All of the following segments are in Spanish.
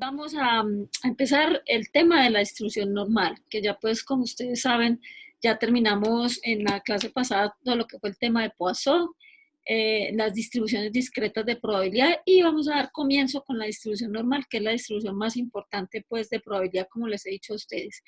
Vamos a empezar el tema de la distribución normal, que ya pues como ustedes saben, ya terminamos en la clase pasada todo lo que fue el tema de Poisson, las distribuciones discretas de probabilidad y vamos a dar comienzo con la distribución normal, que es la distribución más importante pues de probabilidad, como les he dicho a ustedes.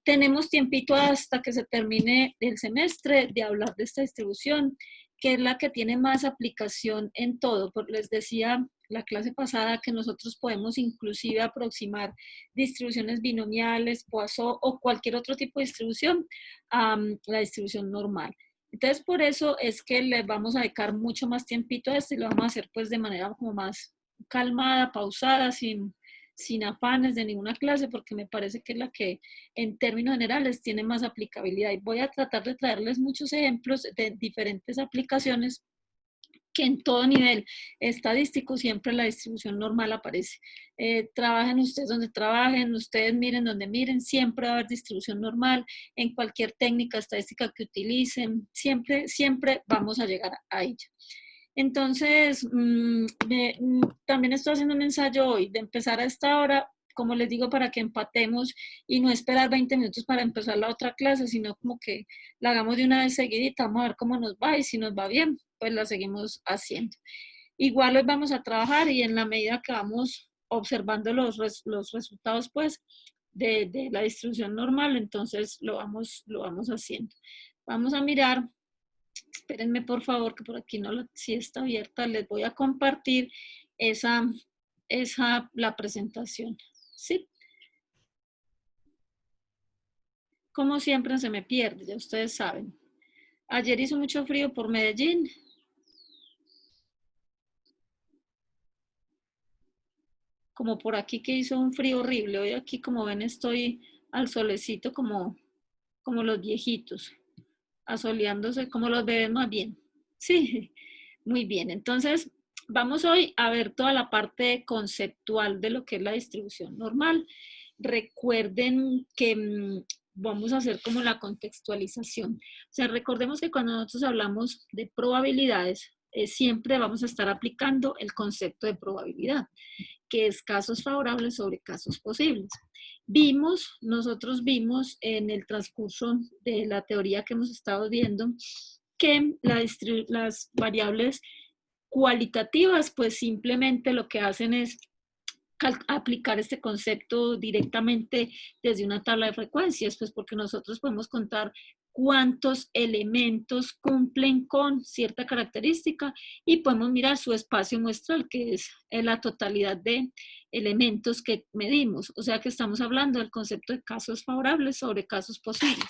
Tenemos tiempito hasta que se termine el semestre de hablar de esta distribución, que es la que tiene más aplicación en todo. Les decía la clase pasada que nosotros podemos inclusive aproximar distribuciones binomiales, Poisson o cualquier otro tipo de distribución a la distribución normal. Entonces, por eso es que le vamos a dedicar mucho más tiempito a esto y lo vamos a hacer pues de manera como más calmada, pausada, sin afanes de ninguna clase, porque me parece que es la que en términos generales tiene más aplicabilidad. Y voy a tratar de traerles muchos ejemplos de diferentes aplicaciones que en todo nivel estadístico siempre la distribución normal aparece. Trabajen ustedes donde trabajen, ustedes miren donde miren, siempre va a haber distribución normal en cualquier técnica estadística que utilicen, siempre vamos a llegar a ella. Entonces, también estoy haciendo un ensayo hoy de empezar a esta hora, como les digo, para que empatemos y no esperar 20 minutos para empezar la otra clase, sino como que la hagamos de una vez seguidita, vamos a ver cómo nos va y si nos va bien, pues la seguimos haciendo. Igual hoy vamos a trabajar y en la medida que vamos observando los resultados, pues, de la distribución normal, entonces lo vamos haciendo. Vamos a mirar. Espérenme por favor, que por aquí no si está abierta, les voy a compartir la presentación. ¿Sí? Como siempre se me pierde, ya ustedes saben. Ayer hizo mucho frío por Medellín. Como por aquí que hizo un frío horrible. Hoy aquí, como ven, estoy al solecito como los viejitos, asoleándose como los bebés más bien. Sí, muy bien. Entonces, vamos hoy a ver toda la parte conceptual de lo que es la distribución normal. Recuerden que vamos a hacer como la contextualización. O sea, recordemos que cuando nosotros hablamos de probabilidades, siempre vamos a estar aplicando el concepto de probabilidad, que es casos favorables sobre casos posibles. Nosotros vimos en el transcurso de la teoría que hemos estado viendo que las variables cualitativas pues simplemente lo que hacen es aplicar este concepto directamente desde una tabla de frecuencias, pues porque nosotros podemos contar cuántos elementos cumplen con cierta característica y podemos mirar su espacio muestral, que es la totalidad de elementos que medimos. O sea que estamos hablando del concepto de casos favorables sobre casos posibles.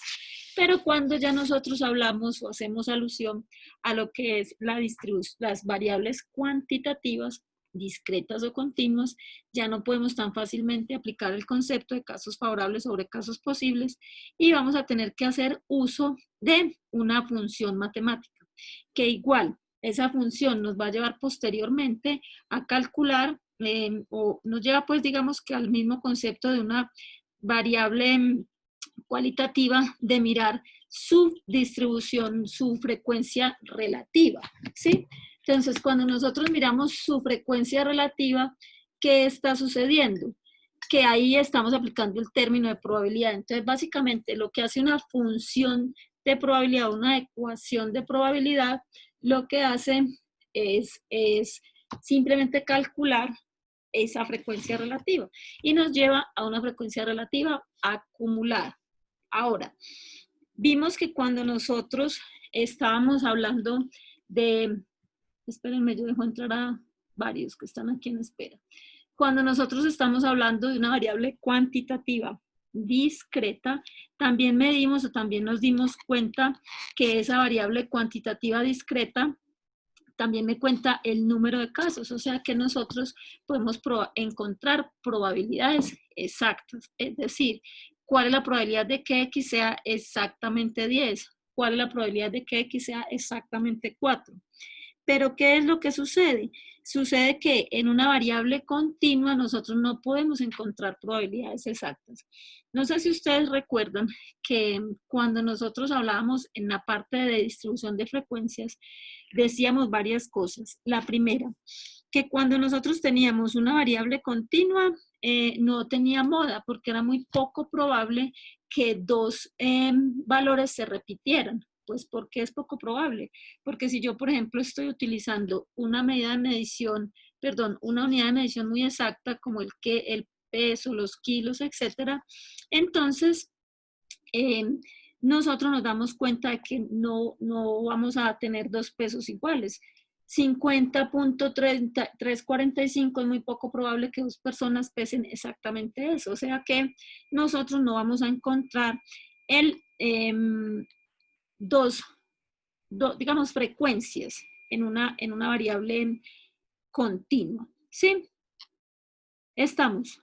Pero cuando ya nosotros hablamos o hacemos alusión a lo que es las variables cuantitativas, discretas o continuas, ya no podemos tan fácilmente aplicar el concepto de casos favorables sobre casos posibles y vamos a tener que hacer uso de una función matemática, que igual esa función nos va a llevar posteriormente a calcular o nos lleva pues digamos que al mismo concepto de una variable cualitativa de mirar su distribución, su frecuencia relativa, ¿sí? Entonces, cuando nosotros miramos su frecuencia relativa, ¿qué está sucediendo? Que ahí estamos aplicando el término de probabilidad. Entonces, básicamente, lo que hace una función de probabilidad, una ecuación de probabilidad, lo que hace es simplemente calcular esa frecuencia relativa y nos lleva a una frecuencia relativa acumulada. Ahora, vimos que cuando nosotros estábamos hablando de, espérenme, yo dejo entrar a varios que están aquí en espera. Cuando nosotros estamos hablando de una variable cuantitativa discreta, también medimos o también nos dimos cuenta que esa variable cuantitativa discreta también me cuenta el número de casos, o sea que nosotros podemos encontrar probabilidades exactas, es decir, ¿cuál es la probabilidad de que X sea exactamente 10? ¿Cuál es la probabilidad de que X sea exactamente 4? Pero ¿qué es lo que sucede? Sucede que en una variable continua nosotros no podemos encontrar probabilidades exactas. No sé si ustedes recuerdan que cuando nosotros hablábamos en la parte de distribución de frecuencias, decíamos varias cosas. La primera, que cuando nosotros teníamos una variable continua, no tenía moda porque era muy poco probable que dos valores se repitieran. Pues porque es poco probable, porque si yo, por ejemplo, estoy utilizando una medida de medición, perdón, una unidad de medición muy exacta como el peso, los kilos, etcétera, entonces nosotros nos damos cuenta de que no vamos a tener dos pesos iguales. 50.345 es muy poco probable que dos personas pesen exactamente eso, o sea que nosotros no vamos a encontrar el digamos, frecuencias en una variable continua. ¿Sí? Estamos.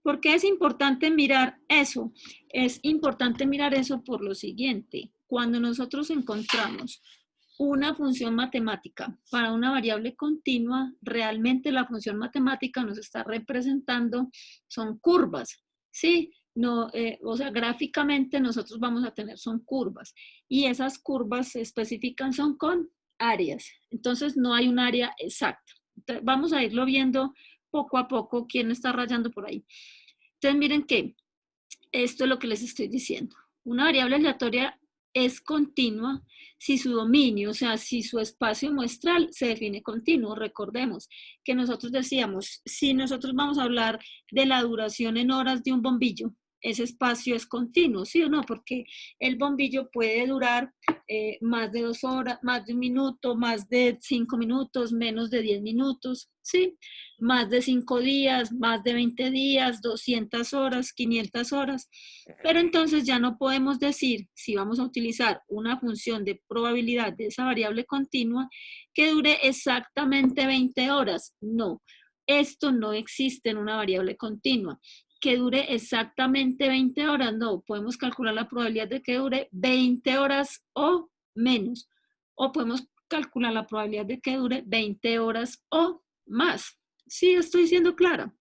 ¿Por qué es importante mirar eso? Es importante mirar eso por lo siguiente. Cuando nosotros encontramos una función matemática para una variable continua, realmente la función matemática nos está representando, son curvas, ¿sí? No, o sea, gráficamente nosotros vamos a tener son curvas y esas curvas se especifican son con áreas. Entonces no hay un área exacta. Entonces, vamos a irlo viendo poco a poco quién está rayando por ahí. Entonces miren que esto es lo que les estoy diciendo. Una variable aleatoria es continua si su dominio, o sea, si su espacio muestral se define continuo. Recordemos que nosotros decíamos, si nosotros vamos a hablar de la duración en horas de un bombillo, ese espacio es continuo, ¿sí o no? Porque el bombillo puede durar más de 2 horas, más de 1 minuto, más de 5 minutos, menos de 10 minutos, ¿sí? Más de 5 días, más de 20 días, 200 horas, 500 horas. Pero entonces ya no podemos decir, si vamos a utilizar una función de probabilidad de esa variable continua, que dure exactamente 20 horas. No, esto no existe en una variable continua. Que dure exactamente 20 horas, no, podemos calcular la probabilidad de que dure 20 horas o menos. O podemos calcular la probabilidad de que dure 20 horas o más. Sí, estoy siendo clara.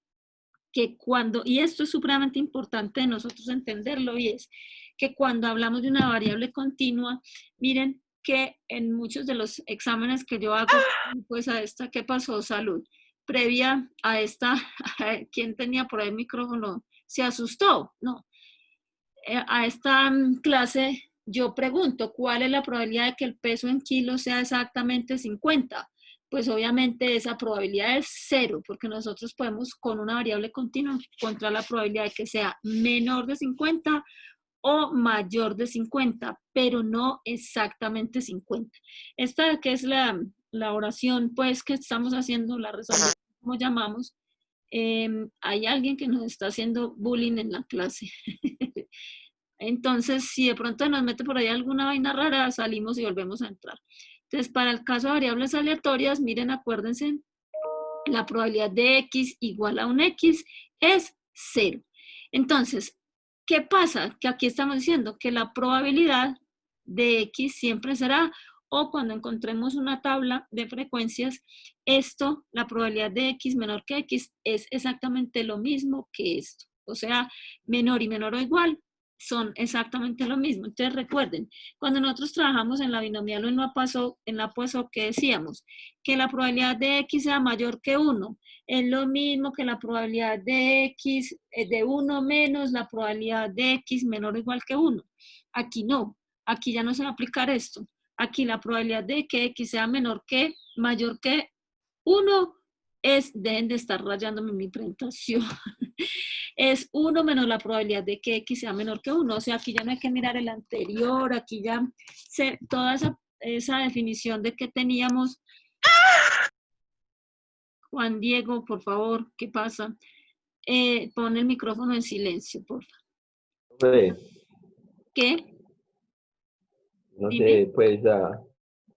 Que cuando, y esto es supremamente importante de nosotros entenderlo, y es que cuando hablamos de una variable continua, miren que en muchos de los exámenes que yo hago, pues a esta, ¿qué pasó? Salud. Previa a esta, ¿quién tenía por ahí el micrófono? ¿Se asustó? No. A esta clase yo pregunto, ¿cuál es la probabilidad de que el peso en kilos sea exactamente 50? Pues obviamente esa probabilidad es 0, porque nosotros podemos con una variable continua encontrar la probabilidad de que sea menor de 50 o mayor de 50, pero no exactamente 50. Esta que es la oración, pues, que estamos haciendo, la resolución, como llamamos, hay alguien que nos está haciendo bullying en la clase. Entonces, si de pronto nos mete por ahí alguna vaina rara, salimos y volvemos a entrar. Entonces, para el caso de variables aleatorias, miren, acuérdense, la probabilidad de x igual a un x es 0. Entonces, ¿qué pasa? Que aquí estamos diciendo que la probabilidad de x siempre será, o cuando encontremos una tabla de frecuencias, esto, la probabilidad de x menor que x, es exactamente lo mismo que esto. O sea, menor y menor o igual son exactamente lo mismo. Entonces recuerden, cuando nosotros trabajamos en la binomial o en la Poisson, ¿qué decíamos? Que la probabilidad de x sea mayor que 1. Es lo mismo que la probabilidad de x de 1 menos la probabilidad de x menor o igual que 1. Aquí no, aquí ya no se va a aplicar esto. Aquí la probabilidad de que x sea mayor que 1 es, dejen de estar rayándome mi presentación, es 1 menos la probabilidad de que x sea menor que 1. O sea, aquí ya no hay que mirar el anterior, aquí ya toda esa definición de que teníamos. Juan Diego, por favor, ¿qué pasa? Pon el micrófono en silencio, por favor. ¿Qué? No Dime. sé, pues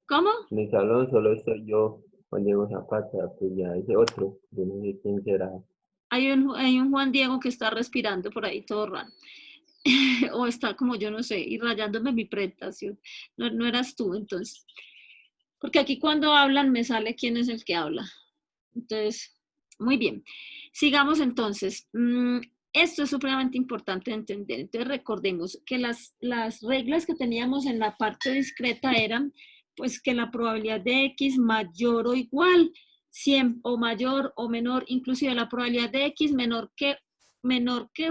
¿Cómo? en el salón solo estoy yo, Juan Diego Zapata, pues ya ese otro, yo no sé quién será. Hay un Juan Diego que está respirando por ahí todo raro. O está como yo no sé, y rayándome mi presentación. No eras tú, entonces. Porque aquí cuando hablan me sale quién es el que habla. Entonces, muy bien. Sigamos entonces. Esto es supremamente importante de entender. Entonces, recordemos que las reglas que teníamos en la parte discreta eran, pues, que la probabilidad de x mayor o igual o mayor o menor, inclusive la probabilidad de X menor que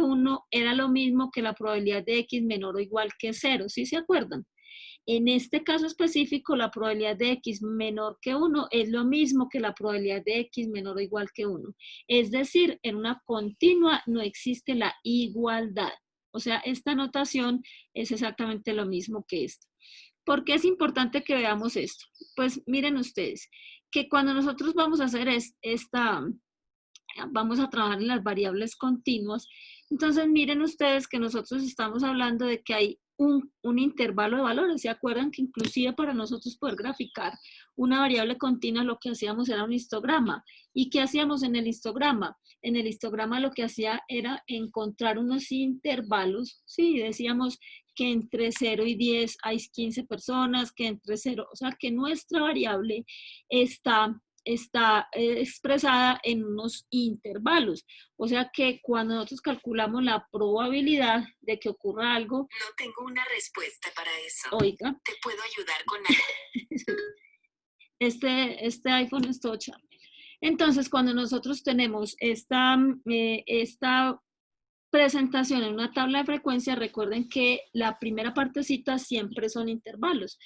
1 era lo mismo que la probabilidad de X menor o igual que 0, ¿sí se acuerdan? En este caso específico, la probabilidad de X menor que 1 es lo mismo que la probabilidad de X menor o igual que 1. Es decir, en una continua no existe la igualdad. O sea, esta notación es exactamente lo mismo que esta. ¿Por qué es importante que veamos esto? Pues miren ustedes, que cuando nosotros vamos a hacer vamos a trabajar en las variables continuas, entonces miren ustedes que nosotros estamos hablando de que hay un intervalo de valores. ¿Se acuerdan que inclusive para nosotros poder graficar una variable continua lo que hacíamos era un histograma? ¿Y qué hacíamos en el histograma? En el histograma lo que hacía era encontrar unos intervalos, ¿sí? Decíamos que entre 0 y 10 hay 15 personas, que entre 0, o sea que nuestra variable está expresada en unos intervalos. O sea que cuando nosotros calculamos la probabilidad de que ocurra algo... No tengo una respuesta para eso. Oiga. ¿Te puedo ayudar con algo? Este iPhone es todo charro. Entonces, cuando nosotros tenemos esta presentación en una tabla de frecuencia, recuerden que la primera partecita siempre son intervalos.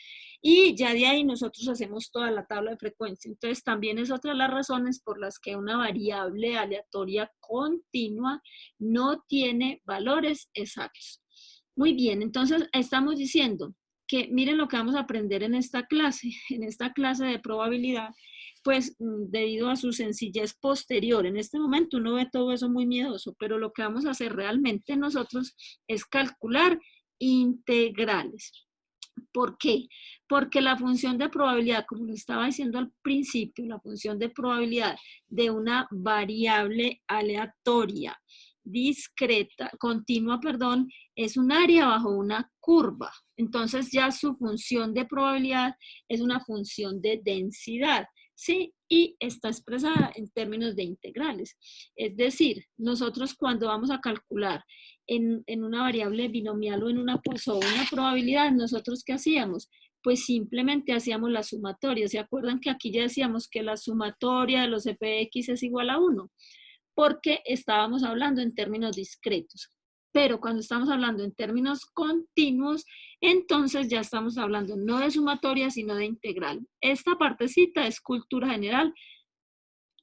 Y ya de ahí nosotros hacemos toda la tabla de frecuencia. Entonces, también es otra de las razones por las que una variable aleatoria continua no tiene valores exactos. Muy bien, entonces estamos diciendo que miren lo que vamos a aprender en esta clase de probabilidad, pues debido a su sencillez posterior. En este momento uno ve todo eso muy miedoso, pero lo que vamos a hacer realmente nosotros es calcular integrales. ¿Por qué? Porque la función de probabilidad, como lo estaba diciendo al principio, la función de probabilidad de una variable aleatoria, discreta, continua, perdón, es un área bajo una curva. Entonces ya su función de probabilidad es una función de densidad, ¿sí? Y está expresada en términos de integrales. Es decir, nosotros cuando vamos a calcular en una variable binomial o en una probabilidad, ¿nosotros qué hacíamos? Pues simplemente hacíamos la sumatoria. ¿Se acuerdan que aquí ya decíamos que la sumatoria de los f de x es igual a 1? Porque estábamos hablando en términos discretos. Pero cuando estamos hablando en términos continuos, entonces ya estamos hablando no de sumatoria, sino de integral. Esta partecita es cultura general,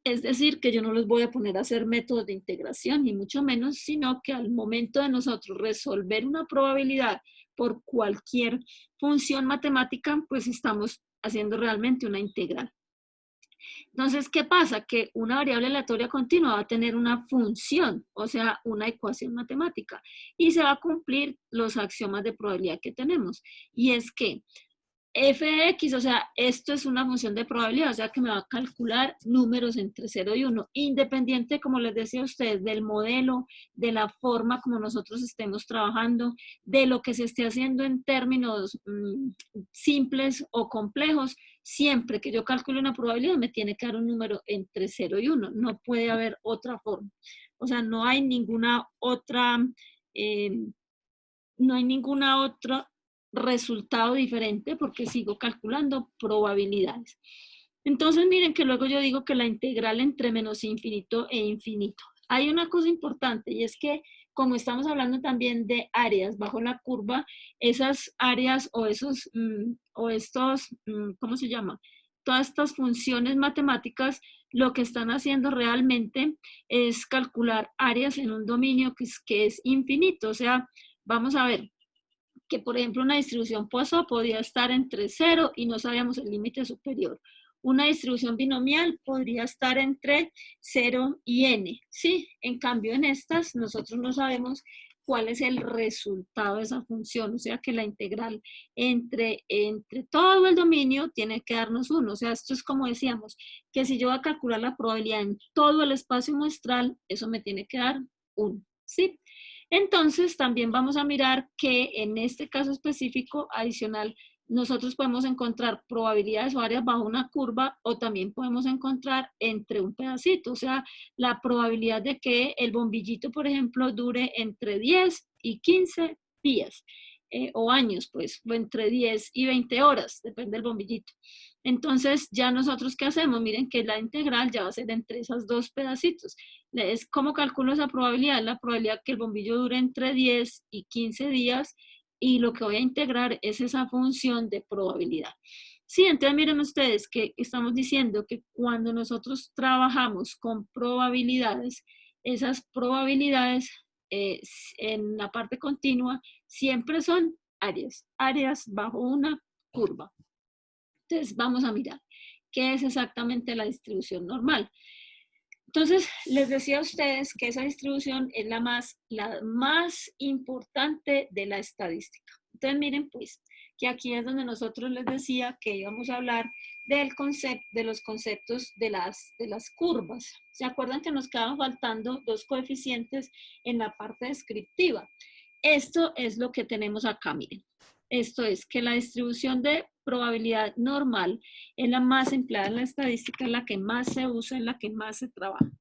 es decir, que yo no los voy a poner a hacer métodos de integración, ni mucho menos, sino que al momento de nosotros resolver una probabilidad por cualquier función matemática, pues estamos haciendo realmente una integral. Entonces, ¿qué pasa? Que una variable aleatoria continua va a tener una función, o sea, una ecuación matemática, y se va a cumplir los axiomas de probabilidad que tenemos. Y es que f de x, o sea, esto es una función de probabilidad, o sea que me va a calcular números entre 0 y 1, independiente, como les decía a ustedes, del modelo, de la forma como nosotros estemos trabajando, de lo que se esté haciendo en términos simples o complejos. Siempre que yo calcule una probabilidad me tiene que dar un número entre 0 y 1, no puede haber otra forma. O sea, no hay ninguna otra resultado diferente porque sigo calculando probabilidades. Entonces miren que luego yo digo que la integral entre menos infinito e infinito. Hay una cosa importante y es que como estamos hablando también de áreas bajo la curva, esas áreas o ¿cómo se llama? Todas estas funciones matemáticas lo que están haciendo realmente es calcular áreas en un dominio que es infinito. O sea, vamos a ver, que por ejemplo una distribución Poisson podría estar entre 0 y no sabíamos el límite superior. Una distribución binomial podría estar entre 0 y n, ¿sí? En cambio en estas nosotros no sabemos cuál es el resultado de esa función, o sea que la integral entre todo el dominio tiene que darnos 1, o sea, esto es como decíamos, que si yo voy a calcular la probabilidad en todo el espacio muestral, eso me tiene que dar 1, ¿sí? Entonces, también vamos a mirar que en este caso específico adicional, nosotros podemos encontrar probabilidades o áreas bajo una curva o también podemos encontrar entre un pedacito. O sea, la probabilidad de que el bombillito, por ejemplo, dure entre 10 y 15 días. o años, pues, o entre 10 y 20 horas, depende del bombillito. Entonces, ya nosotros, ¿qué hacemos? Miren que la integral ya va a ser entre esos dos pedacitos. Es ¿cómo calculo esa probabilidad? La probabilidad que el bombillo dure entre 10 y 15 días, y lo que voy a integrar es esa función de probabilidad. Sí, entonces miren ustedes que estamos diciendo que cuando nosotros trabajamos con probabilidades, esas probabilidades en la parte continua siempre son áreas bajo una curva. Entonces vamos a mirar qué es exactamente la distribución normal. Entonces, les decía a ustedes que esa distribución es la más importante de la estadística. Entonces, miren pues, que aquí es donde nosotros les decía que íbamos a hablar de los conceptos de las curvas. ¿Se acuerdan que nos quedaban faltando dos coeficientes en la parte descriptiva? Esto es lo que tenemos acá, miren. Esto es que la distribución de probabilidad normal es la más empleada en la estadística, es la que más se usa, es la que más se trabaja.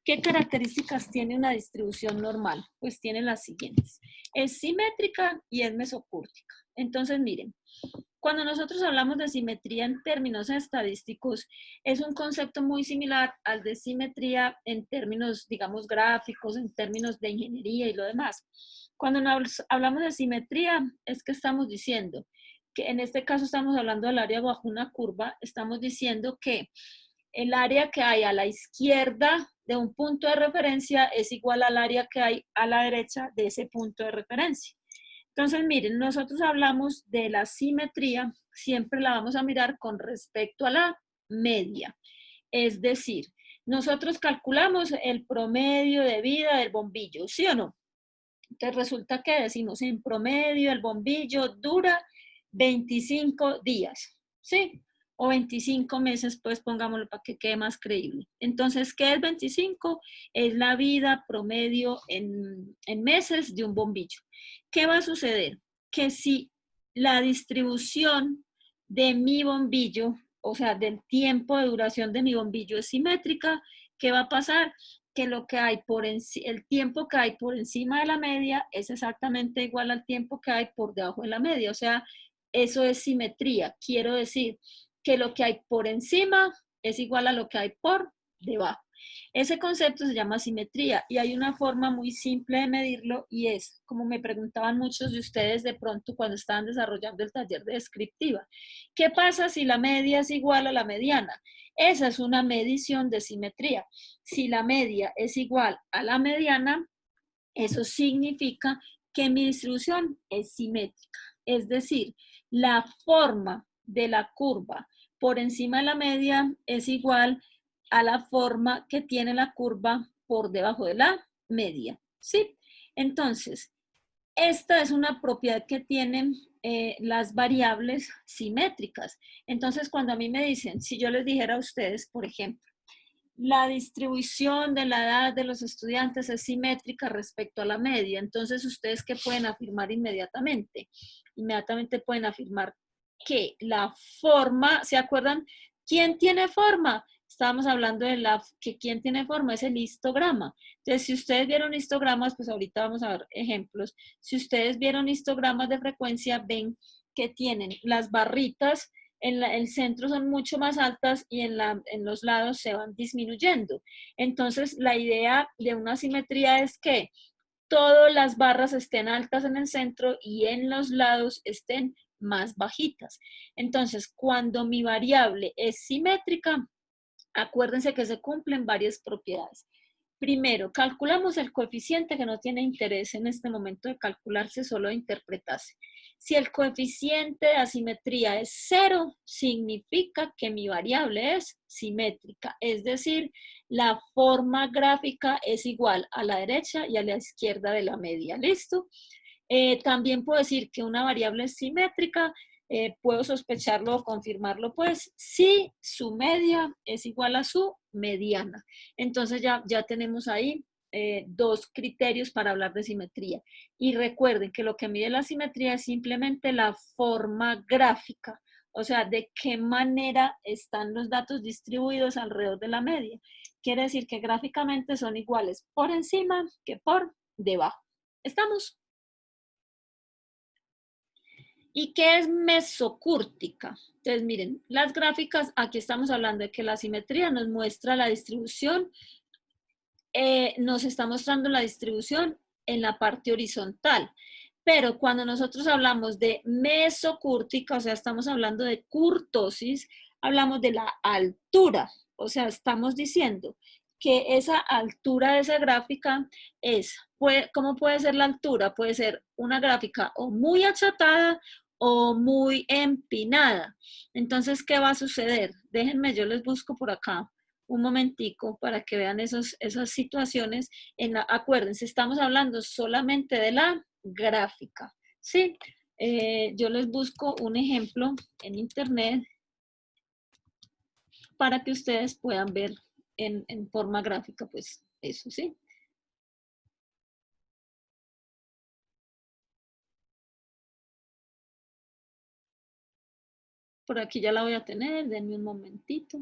¿Qué características tiene una distribución normal? Pues tiene las siguientes. Es simétrica y es mesocúrtica. Entonces, miren, cuando nosotros hablamos de simetría en términos estadísticos, es un concepto muy similar al de simetría en términos, digamos, gráficos, en términos de ingeniería y lo demás. Cuando hablamos de simetría, es que estamos diciendo que en este caso estamos hablando del área bajo una curva, estamos diciendo que el área que hay a la izquierda de un punto de referencia es igual al área que hay a la derecha de ese punto de referencia. Entonces, miren, nosotros hablamos de la simetría, siempre la vamos a mirar con respecto a la media. Es decir, nosotros calculamos el promedio de vida del bombillo, ¿sí o no? Entonces resulta que decimos, en promedio el bombillo dura 25 días, ¿sí? O 25 meses, pues pongámoslo para que quede más creíble. Entonces, ¿qué es 25? Es la vida promedio en meses de un bombillo. ¿Qué va a suceder? Que si la distribución de mi bombillo, o sea, del tiempo de duración de mi bombillo es simétrica, ¿qué va a pasar? Que lo que hay el tiempo que hay por encima de la media es exactamente igual al tiempo que hay por debajo de la media. O sea, eso es simetría. Quiero decir que lo que hay por encima es igual a lo que hay por debajo. Ese concepto se llama simetría y hay una forma muy simple de medirlo y es, como me preguntaban muchos de ustedes de pronto cuando estaban desarrollando el taller de descriptiva, ¿qué pasa si la media es igual a la mediana? Esa es una medición de simetría. Si la media es igual a la mediana, eso significa que mi distribución es simétrica. Es decir, la forma de la curva por encima de la media es igual a la forma que tiene la curva por debajo de la media. ¿Sí? Entonces, esta es una propiedad que tienen las variables simétricas. Entonces, cuando a mí me dicen, si yo les dijera a ustedes, por ejemplo, la distribución de la edad de los estudiantes es simétrica respecto a la media, entonces ustedes ¿qué pueden afirmar inmediatamente? Inmediatamente pueden afirmar que la forma, ¿se acuerdan? ¿Quién tiene forma? Estábamos hablando de quién tiene forma, es el histograma. Entonces, si ustedes vieron histogramas, pues ahorita vamos a ver ejemplos. Si ustedes vieron histogramas de frecuencia, ven que tienen las barritas en el centro son mucho más altas y en los lados se van disminuyendo. Entonces, la idea de una simetría es que todas las barras estén altas en el centro y en los lados estén más bajitas. Entonces, cuando mi variable es simétrica, acuérdense que se cumplen varias propiedades. Primero, calculamos el coeficiente que no tiene interés en este momento de calcularse, solo de interpretarse. Si el coeficiente de asimetría es 0, significa que mi variable es simétrica, es decir, la forma gráfica es igual a la derecha y a la izquierda de la media. ¿Listo? También puedo decir que una variable es simétrica, puedo sospecharlo o confirmarlo, pues, si su media es igual a su mediana. Entonces ya tenemos ahí dos criterios para hablar de simetría. Y recuerden que lo que mide la simetría es simplemente la forma gráfica, o sea, de qué manera están los datos distribuidos alrededor de la media. Quiere decir que gráficamente son iguales por encima que por debajo. ¿Estamos? ¿Y qué es mesocúrtica? Entonces, miren, las gráficas, aquí estamos hablando de que la simetría nos muestra la distribución, nos está mostrando la distribución en la parte horizontal. Pero cuando nosotros hablamos de mesocúrtica, o sea, estamos hablando de curtosis, hablamos de la altura. O sea, estamos diciendo que esa altura de esa gráfica es, ¿cómo puede ser la altura? Puede ser una gráfica o muy achatada o muy empinada. Entonces, ¿qué va a suceder? Déjenme, yo les busco por acá un momentico para que vean esas situaciones. Acuérdense, estamos hablando solamente de la gráfica, ¿sí? Yo les busco un ejemplo en internet para que ustedes puedan ver en forma gráfica, pues eso, ¿sí? Por aquí ya la voy a tener, denme un momentito.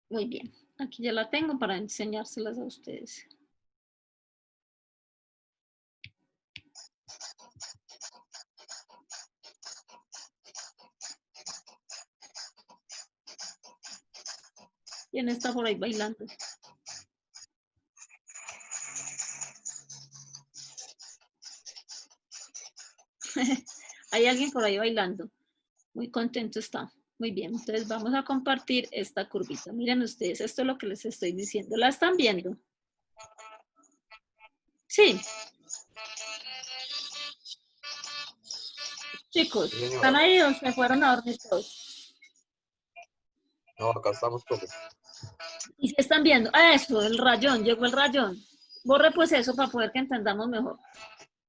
Muy bien, aquí ya la tengo para enseñárselas a ustedes. ¿Quién está por ahí bailando? Hay alguien por ahí bailando. Muy contento está. Muy bien, entonces vamos a compartir esta curvita. Miren ustedes, esto es lo que les estoy diciendo. ¿La están viendo? Sí. Chicos, Sí, señora. ¿están ahí o se fueron a dormir todos? No, acá estamos todos. ¿Y si están viendo? Ah, eso, el rayón, llegó el rayón. Borre pues eso para poder que entendamos mejor.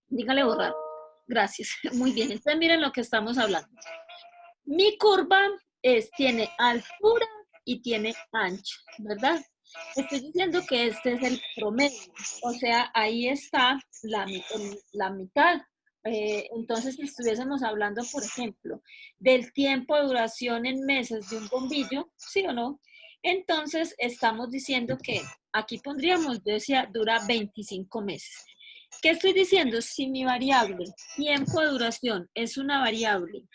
Dígale borrar. Gracias. Muy bien, entonces miren lo que estamos hablando. Mi curva tiene altura y tiene ancho, ¿verdad? Estoy diciendo que este es el promedio, o sea, ahí está la mitad. Entonces, si estuviésemos hablando, por ejemplo, del tiempo de duración en meses de un bombillo, ¿sí o no? Entonces, estamos diciendo que aquí pondríamos, yo decía, dura 25 meses. ¿Qué estoy diciendo? Si mi variable tiempo de duración es una variable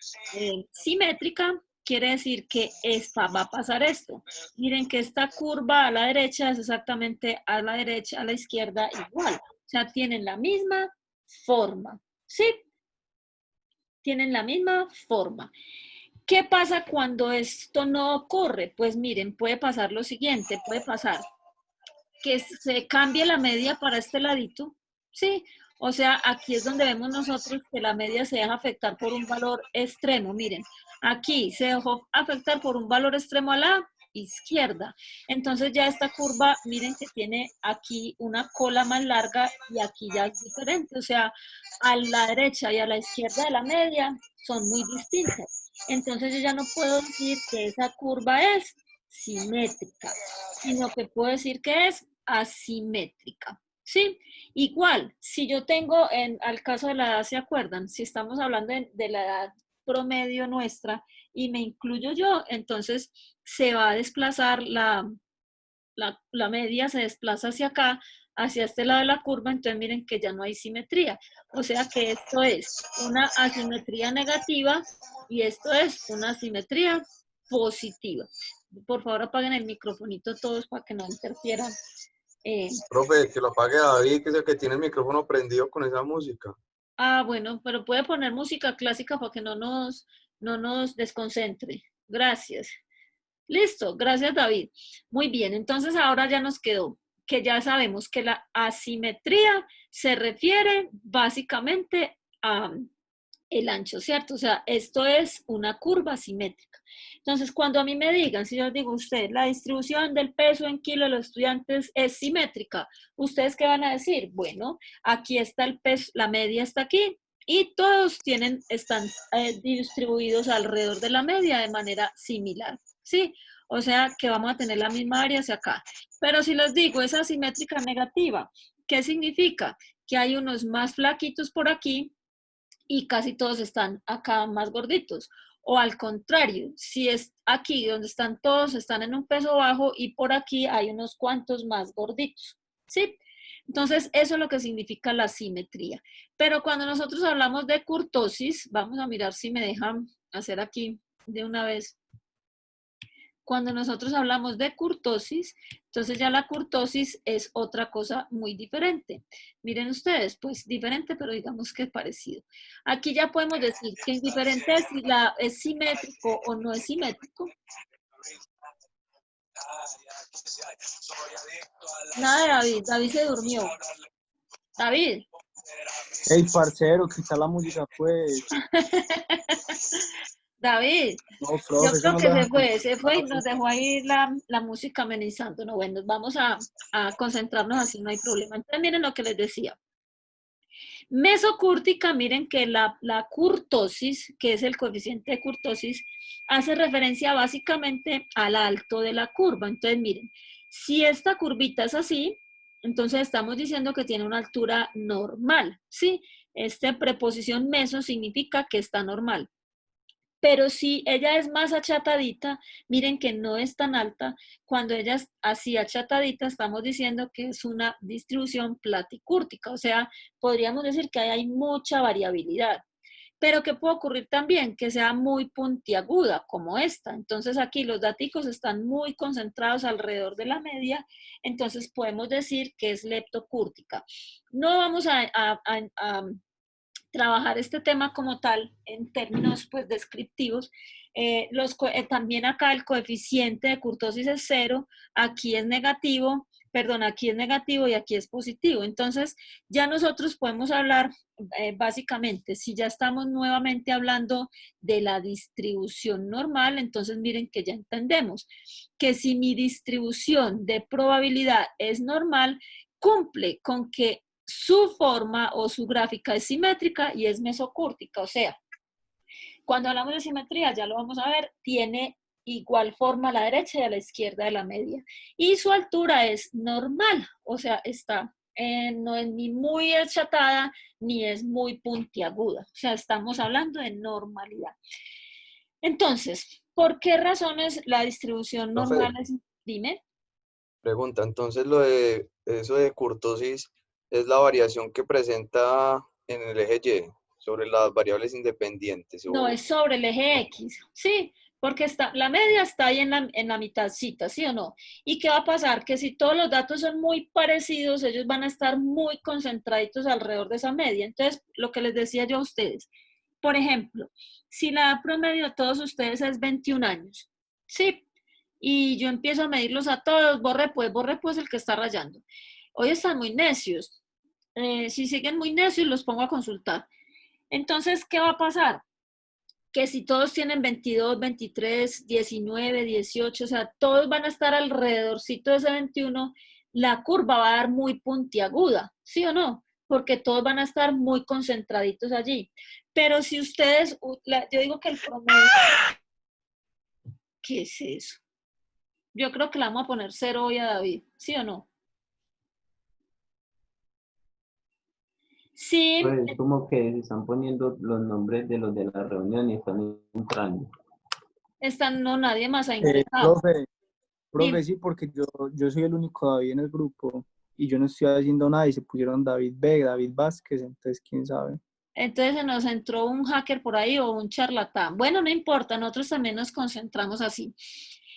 simétrica, quiere decir que va a pasar esto. Miren que esta curva a la derecha es exactamente a la derecha, a la izquierda igual. O sea, tienen la misma forma. ¿Sí? Tienen la misma forma. ¿Qué pasa cuando esto no ocurre? Pues miren, puede pasar lo siguiente, puede pasar que se cambie la media para este ladito, ¿sí? O sea, aquí es donde vemos nosotros que la media se deja afectar por un valor extremo. Miren, aquí se dejó afectar por un valor extremo a la izquierda. Entonces ya esta curva, miren que tiene aquí una cola más larga y aquí ya es diferente. O sea, a la derecha y a la izquierda de la media son muy distintas. Entonces yo ya no puedo decir que esa curva es simétrica, sino que puedo decir que es asimétrica. ¿Sí? Igual, si yo tengo, al caso de la edad, ¿se acuerdan? Si estamos hablando de la edad promedio nuestra y me incluyo yo, entonces se va a desplazar la media, se desplaza hacia acá, hacia este lado de la curva, entonces miren que ya no hay simetría. O sea que esto es una asimetría negativa y esto es una asimetría positiva. Por favor, apaguen el microfonito todos para que no interfieran. Profe, que lo apague David, que es el que tiene el micrófono prendido con esa música. Bueno, pero puede poner música clásica para que no nos desconcentre. Gracias. Listo, gracias David. Muy bien, entonces ahora ya nos quedó que ya sabemos que la asimetría se refiere básicamente a el ancho, ¿cierto? O sea, esto es una curva simétrica. Entonces, cuando a mí me digan, si yo digo a usted, la distribución del peso en kilo de los estudiantes es simétrica, ¿ustedes qué van a decir? Bueno, aquí está el peso, la media está aquí y todos están distribuidos alrededor de la media de manera similar, ¿sí? O sea, que vamos a tener la misma área hacia acá. Pero si les digo, es asimétrica negativa, ¿qué significa? Que hay unos más flaquitos por aquí y casi todos están acá más gorditos. O al contrario, si es aquí donde están todos, están en un peso bajo y por aquí hay unos cuantos más gorditos, ¿sí? Entonces, eso es lo que significa la simetría. Pero cuando nosotros hablamos de kurtosis, vamos a mirar si me dejan hacer aquí de una vez. Cuando nosotros hablamos de kurtosis, entonces ya la kurtosis es otra cosa muy diferente. Miren ustedes, pues diferente, pero digamos que es parecido. Aquí ya podemos decir que es diferente si es simétrico o no es simétrico. Nada, David. David se durmió. David. Ey, parcero, quita la música, pues. David, No, yo profe, eso creo no que lo deja se fue y concentrar. nos dejó ahí la música amenizando. No, bueno, vamos a concentrarnos así, no hay problema. Entonces, miren lo que les decía. Mesocúrtica, miren que la kurtosis, que es el coeficiente de kurtosis, hace referencia básicamente al alto de la curva. Entonces, miren, si esta curvita es así, entonces estamos diciendo que tiene una altura normal, ¿sí? Esta preposición meso significa que está normal. Pero si ella es más achatadita, miren que no es tan alta. Cuando ella es así achatadita, estamos diciendo que es una distribución platicúrtica. O sea, podríamos decir que ahí hay mucha variabilidad. Pero ¿qué puede ocurrir también? Que sea muy puntiaguda, como esta. Entonces aquí los daticos están muy concentrados alrededor de la media, entonces podemos decir que es leptocúrtica. No vamos a trabajar este tema como tal en términos pues descriptivos. También acá el coeficiente de kurtosis es 0, aquí es negativo, perdón, aquí es negativo y aquí es positivo. Entonces ya nosotros podemos hablar básicamente, si ya estamos nuevamente hablando de la distribución normal, entonces miren que ya entendemos que si mi distribución de probabilidad es normal, cumple con que su forma o su gráfica es simétrica y es mesocúrtica. O sea, cuando hablamos de simetría, ya lo vamos a ver, tiene igual forma a la derecha y a la izquierda de la media. Y su altura es normal, o sea, está no es ni muy achatada ni es muy puntiaguda. O sea, estamos hablando de normalidad. Entonces, ¿por qué razones la distribución normal Profe, es? Dime. pregunta, entonces lo de eso de kurtosis es la variación que presenta en el eje Y sobre las variables independientes. No, es sobre el eje X, sí, porque la media está ahí en la mitadcita, ¿sí o no? ¿Y qué va a pasar? Que si todos los datos son muy parecidos, ellos van a estar muy concentraditos alrededor de esa media. Entonces, lo que les decía yo a ustedes, por ejemplo, si la edad promedio de todos ustedes es 21 años, ¿sí? Y yo empiezo a medirlos a todos, borre pues el que está rayando. Hoy están muy necios. Si siguen muy necios, los pongo a consultar. Entonces, ¿qué va a pasar? Que si todos tienen 22, 23, 19, 18, o sea, todos van a estar alrededorcito de ese 21, la curva va a dar muy puntiaguda, ¿sí o no? Porque todos van a estar muy concentraditos allí. Pero si ustedes, yo digo que el promedio, ¿qué es eso? Yo creo que le vamos a poner 0 hoy a David, ¿sí o no? Sí, Pues es como que se están poniendo los nombres de los de la reunión y están entrando. no, nadie más ha ingresado. Profe, sí, porque yo soy el único David en el grupo y yo no estoy haciendo nada y se pusieron David B, David Vázquez, entonces quién sabe. Entonces se nos entró un hacker por ahí o un charlatán. Bueno, no importa, nosotros también nos concentramos así.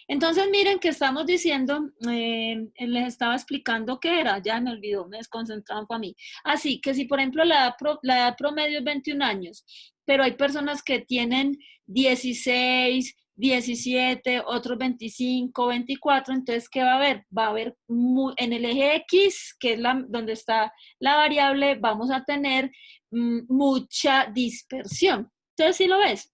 Entonces miren que estamos diciendo, les estaba explicando qué era, ya me olvidó, me desconcentraron para mí. Así que si por ejemplo la edad promedio es 21 años, pero hay personas que tienen 16, 17, otros 25, 24, entonces ¿qué va a haber? Va a haber en el eje X, que es donde está la variable, vamos a tener mucha dispersión. Entonces, ¿sí lo ves?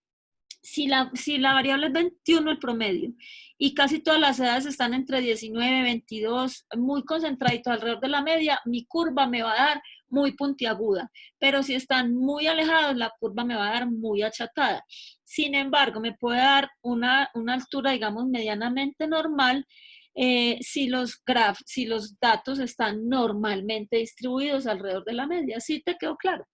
Si la variable es 21 el promedio y casi todas las edades están entre 19, 22, muy concentraditos alrededor de la media, mi curva me va a dar muy puntiaguda, pero si están muy alejados, la curva me va a dar muy achatada. Sin embargo, me puede dar una altura, digamos, medianamente normal si si los datos están normalmente distribuidos alrededor de la media. ¿Sí te quedó claro?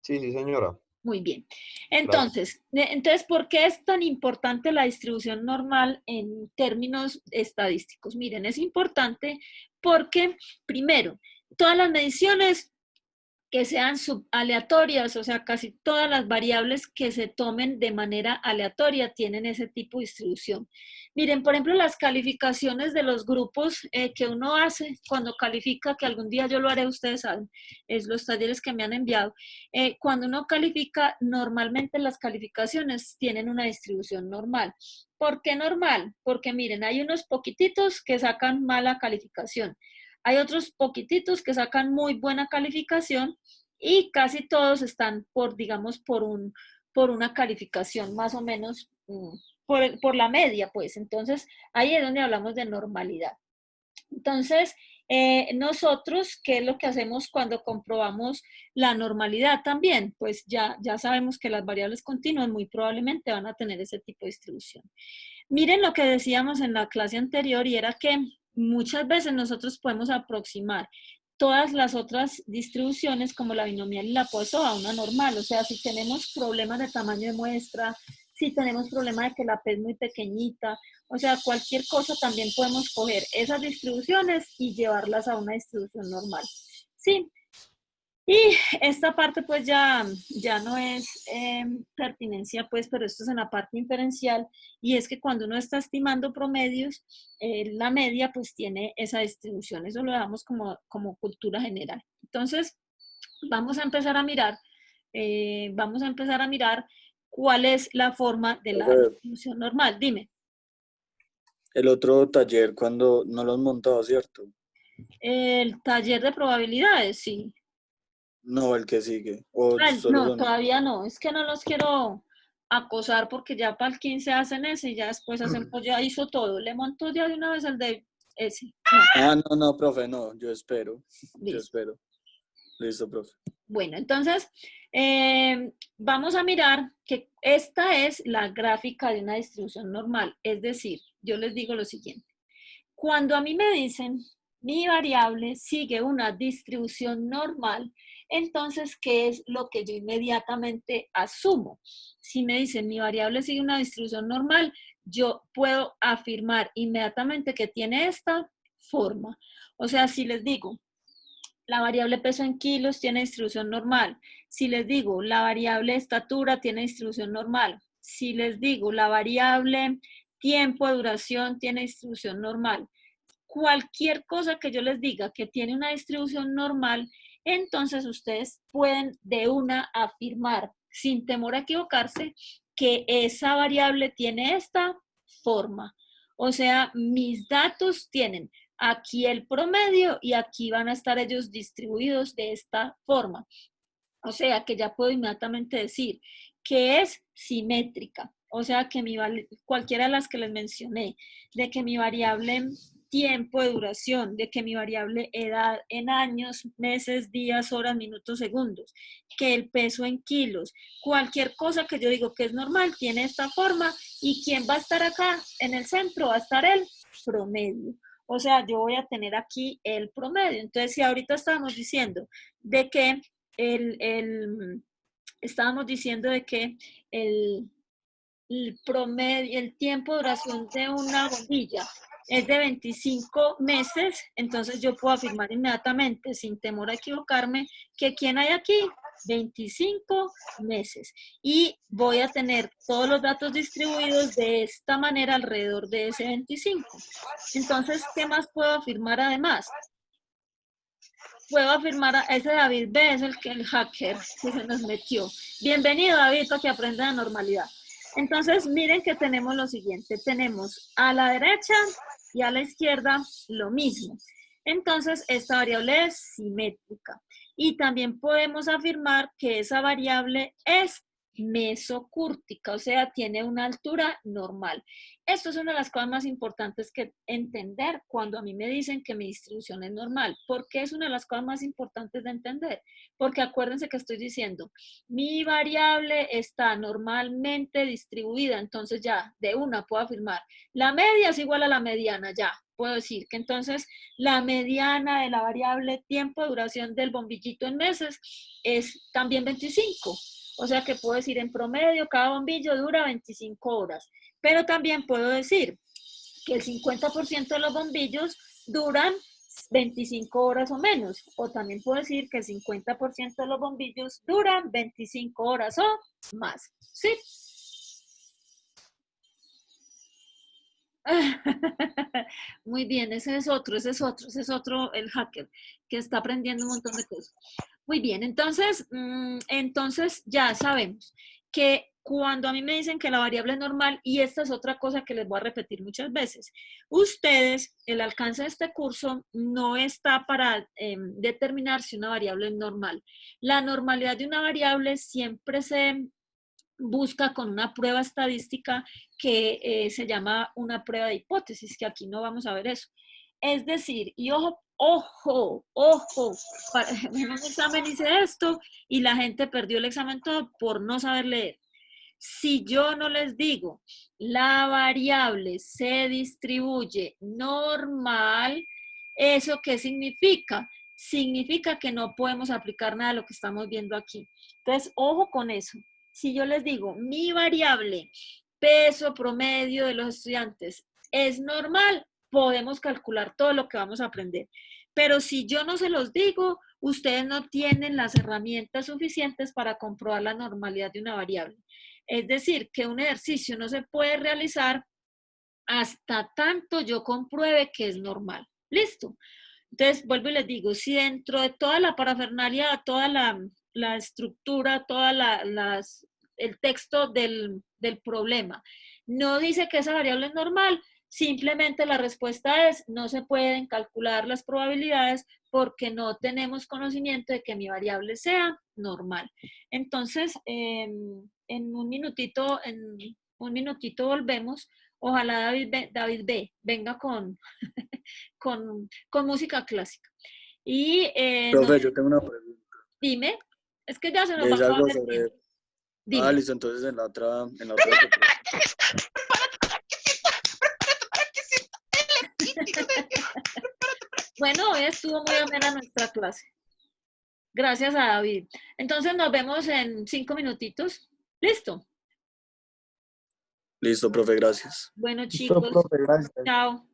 Sí, sí, señora. Muy bien. Gracias. Entonces, ¿por qué es tan importante la distribución normal en términos estadísticos? Miren, es importante porque, primero, todas las mediciones que sean subaleatorias, o sea, casi todas las variables que se tomen de manera aleatoria tienen ese tipo de distribución. Miren, por ejemplo, las calificaciones de los grupos que uno hace cuando califica, que algún día yo lo haré, ustedes saben, es los talleres que me han enviado. Cuando uno califica, normalmente las calificaciones tienen una distribución normal. ¿Por qué normal? Porque miren, hay unos poquititos que sacan mala calificación. Hay otros poquititos que sacan muy buena calificación y casi todos están por, digamos, por una calificación más o menos por la media, pues. Entonces, ahí es donde hablamos de normalidad. Entonces, nosotros, ¿qué es lo que hacemos cuando comprobamos la normalidad también? Pues ya sabemos que las variables continuas muy probablemente van a tener ese tipo de distribución. Miren lo que decíamos en la clase anterior y era que muchas veces nosotros podemos aproximar todas las otras distribuciones como la binomial y la Poisson a una normal. O sea, si tenemos problemas de tamaño de muestra, si tenemos problemas de que la P es muy pequeñita, o sea, cualquier cosa también podemos coger esas distribuciones y llevarlas a una distribución normal. Sí. Y esta parte pues ya no es pertinencia pues, pero esto es en la parte inferencial y es que cuando uno está estimando promedios, la media pues tiene esa distribución, eso lo damos como cultura general. Entonces, vamos a empezar a mirar cuál es la forma de la distribución normal. Dime. El otro taller, cuando no lo han montado, ¿cierto? El taller de probabilidades, sí. No, el que sigue. O solo No, son... todavía no. Es que no los quiero acosar porque ya para el 15 hacen ese y ya después hacen, pues ya hizo todo. Le montó ya de una vez el de ese. No, Ah, no, profe, no. Yo espero. Yo listo. espero. Listo, profe. Bueno, entonces vamos a mirar que esta es la gráfica de una distribución normal. Es decir, yo les digo lo siguiente. Cuando a mí me dicen mi variable sigue una distribución normal, entonces, ¿qué es lo que yo inmediatamente asumo? Si me dicen mi variable sigue una distribución normal, yo puedo afirmar inmediatamente que tiene esta forma. O sea, si les digo, la variable peso en kilos tiene distribución normal. Si les digo, la variable estatura tiene distribución normal. Si les digo, la variable tiempo de duración tiene distribución normal. Cualquier cosa que yo les diga que tiene una distribución normal, entonces ustedes pueden de una afirmar, sin temor a equivocarse, que esa variable tiene esta forma. O sea, mis datos tienen aquí el promedio y aquí van a estar ellos distribuidos de esta forma. O sea, que ya puedo inmediatamente decir que es simétrica. O sea, que cualquiera de las que les mencioné, de que mi variable tiempo de duración, de que mi variable edad en años, meses, días, horas, minutos, segundos, que el peso en kilos, cualquier cosa que yo digo que es normal tiene esta forma y quién va a estar acá en el centro va a estar el promedio. O sea, yo voy a tener aquí el promedio. Entonces, si ahorita estábamos diciendo de que estábamos diciendo de que el promedio, el tiempo de duración de una bombilla es de 25 meses, entonces yo puedo afirmar inmediatamente, sin temor a equivocarme, que ¿quién hay aquí? 25 meses. Y voy a tener todos los datos distribuidos de esta manera alrededor de ese 25. Entonces, ¿qué más puedo afirmar además? Puedo afirmar a ese David B, es el hacker que se nos metió. Bienvenido, David, para que aprenda la normalidad. Entonces, miren que tenemos lo siguiente. Tenemos a la derecha y a la izquierda lo mismo. Entonces, esta variable es simétrica. Y también podemos afirmar que esa variable es mesocúrtica, o sea, tiene una altura normal. Esto es una de las cosas más importantes que entender cuando a mí me dicen que mi distribución es normal. ¿Por qué es una de las cosas más importantes de entender? Porque acuérdense que estoy diciendo, mi variable está normalmente distribuida, entonces ya de una puedo afirmar, la media es igual a la mediana, ya. Puedo decir que entonces la mediana de la variable tiempo de duración del bombillito en meses es también 25. O sea que puedo decir en promedio cada bombillo dura 25 horas. Pero también puedo decir que el 50% de los bombillos duran 25 horas o menos. O también puedo decir que el 50% de los bombillos duran 25 horas o más. ¿Sí? Muy bien, ese es otro, el hacker, que está aprendiendo un montón de cosas. Muy bien, entonces ya sabemos que cuando a mí me dicen que la variable es normal, y esta es otra cosa que les voy a repetir muchas veces, ustedes, el alcance de este curso no está para determinar si una variable es normal. La normalidad de una variable siempre se busca con una prueba estadística que se llama una prueba de hipótesis, que aquí no vamos a ver eso. Es decir, y ojo, en un examen hice esto y la gente perdió el examen todo por no saber leer. Si yo no les digo, la variable se distribuye normal, ¿eso qué significa? Significa que no podemos aplicar nada de lo que estamos viendo aquí. Entonces, ojo con eso. Si yo les digo, mi variable peso promedio de los estudiantes es normal, podemos calcular todo lo que vamos a aprender. Pero si yo no se los digo, ustedes no tienen las herramientas suficientes para comprobar la normalidad de una variable. Es decir, que un ejercicio no se puede realizar hasta tanto yo compruebe que es normal. ¿Listo? Entonces, vuelvo y les digo, si dentro de toda la parafernalia, toda la estructura, el texto del problema no dice que esa variable es normal, simplemente la respuesta es, no se pueden calcular las probabilidades porque no tenemos conocimiento de que mi variable sea normal. Entonces, en un minutito volvemos. Ojalá David B. venga con música clásica. Y Profe, yo tengo una pregunta. dime, es que ya se nos va Es a algo acabar el sobre... tiempo. Dime. listo, entonces en la otra... Bueno, hoy estuvo muy amena nuestra clase. Gracias a David. Entonces nos vemos en 5 minutitos. ¿Listo? Listo, profe, gracias. Bueno, Listo, chicos. profe, gracias. Chao.